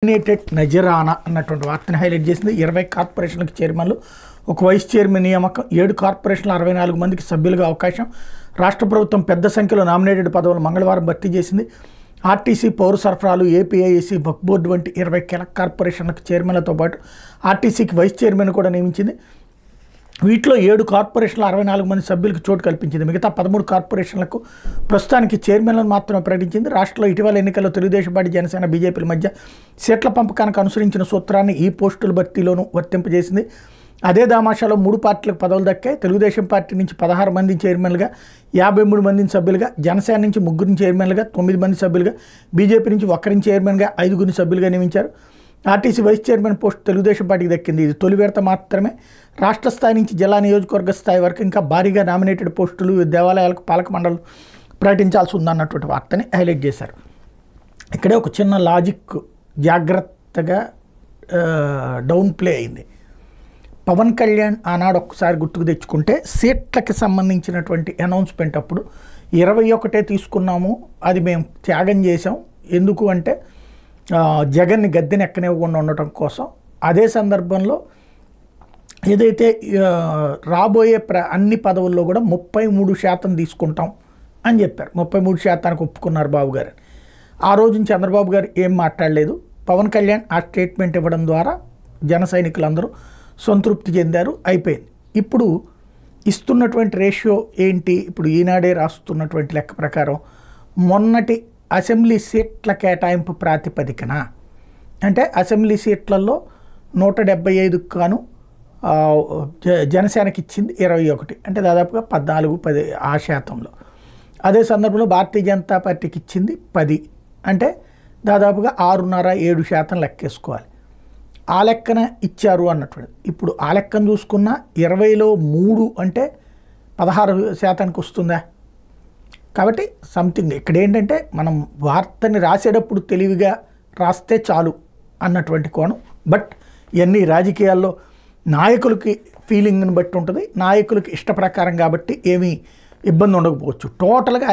Nominated నజరానా అన్నటువంటి వార్తని highlight చేసింది. 20 కార్పొరేషన్లకు చైర్మన్లు, ఒక వైస్ చైర్మన్ నియామకం, 7 కార్పొరేషన్ల 64 మందికి సభ్యులుగా అవకాశం. రాష్ట్ర ప్రభుత్వం పెద్ద సంఖ్యలో నామినేటెడ్ పదవులు మంగళవారం భర్తీ చేసింది. ఆర్టీసీ, పౌర సరఫరాలు, ఏపీఐఏసీ, వక్ఫ్ బోర్డు వంటి 20 కీలక కార్పొరేషన్లకు చైర్మన్లతో పాటు ఆర్టీసీకి వైస్ చైర్మన్ కూడా నియమించింది. వీటిలో 7 కార్పొరేషన్ల 64 మంది సభ్యులకు చోటు కల్పించింది. మిగతా 13 కార్పొరేషన్లకు ప్రస్తుతానికి చైర్మన్లను మాత్రమే ప్రకటించింది. రాష్ట్రంలో ఇటీవల ఎన్నికల్లో తెలుగుదేశం పార్టీ, జనసేన, బీజేపీల మధ్య సీట్ల పంపకానికి అనుసరించిన సూత్రాన్ని ఈ పోస్టుల భర్తీలోనూ వర్తింపజేసింది. అదే దామాషాలో 3 పార్టీలకు పదవులు దక్కాయి. తెలుగుదేశం పార్టీ నుంచి 16 మంది చైర్మన్లుగా, 53 మందిని సభ్యులుగా, జనసేన నుంచి 3 చైర్మన్లుగా, 9 మంది సభ్యులుగా, బీజేపీ నుంచి 1 చైర్మన్గా, 5 సభ్యులుగా నియమించారు. RTC vice chairman post Telugu Desam పార్టీకి దక్కింది. ఇది తొలి విడత మాత్రమే. రాష్ట్ర స్థాయి నుంచి జిల్లా, నియోజకవర్గ స్థాయి వరకు ఇంకా భారీగా నామినేటెడ్ పోస్టులు, దేవాలయాలకు పాలక మండలి ప్రకటించాల్సి ఉందన్నటువంటి వార్తని హైలైట్ చేశారు. ఇక్కడే ఒక చిన్న లాజిక్ జాగ్రత్తగా డౌన్ ప్లే అయింది. పవన్ కళ్యాణ్ ఆనాడు ఒక్కసారి గుర్తుకు తెచ్చుకుంటే సీట్లకి సంబంధించినటువంటి అనౌన్స్మెంట్ అప్పుడు 21 తీసుకున్నాము, అది మేము త్యాగం చేసాం. ఎందుకు అంటే జగన్ని గద్దెని ఎక్కనివ్వకుండా ఉండటం కోసం. అదే సందర్భంలో ఏదైతే రాబోయే అన్ని పదవుల్లో కూడా 33% తీసుకుంటాం అని చెప్పారు. 33% ఒప్పుకున్నారు బాబు గారు. ఆ రోజు చంద్రబాబు గారు ఏం మాట్లాడలేదు. పవన్ కళ్యాణ్ ఆ స్టేట్మెంట్ ఇవ్వడం ద్వారా జన సైనికులందరూ సంతృప్తి చెందారు, అయిపోయింది. ఇప్పుడు ఇస్తున్నటువంటి రేషియో ఏంటి? ఇప్పుడు ఈనాడే రాస్తున్నటువంటి లెక్క ప్రకారం మొన్నటి అసెంబ్లీ సీట్ల కేటాయింపు ప్రాతిపదికన, అంటే అసెంబ్లీ సీట్లలో 175 గాను జనసేనకి ఇచ్చింది 21, అంటే దాదాపుగా 14-10%. అదే సందర్భంలో భారతీయ జనతా పార్టీకి ఇచ్చింది 10, అంటే దాదాపుగా 6.5-7% లెక్కేసుకోవాలి. ఆ లెక్కన ఇచ్చారు అన్నటువంటి. ఇప్పుడు ఆ లెక్కను చూసుకున్న 20లో 3 అంటే 16% వస్తుందా? కాబట్టి సంథింగ్ ఇక్కడ ఏంటంటే మనం వార్తని రాసేటప్పుడు తెలివిగా రాస్తే చాలు అన్నటువంటి కోణం. బట్ ఇవన్నీ రాజకీయాల్లో నాయకులకి ఫీలింగ్ని బట్టి ఉంటుంది. నాయకులకి ఇష్ట ప్రకారం కాబట్టి ఏమీ ఇబ్బంది ఉండకపోవచ్చు. టోటల్గా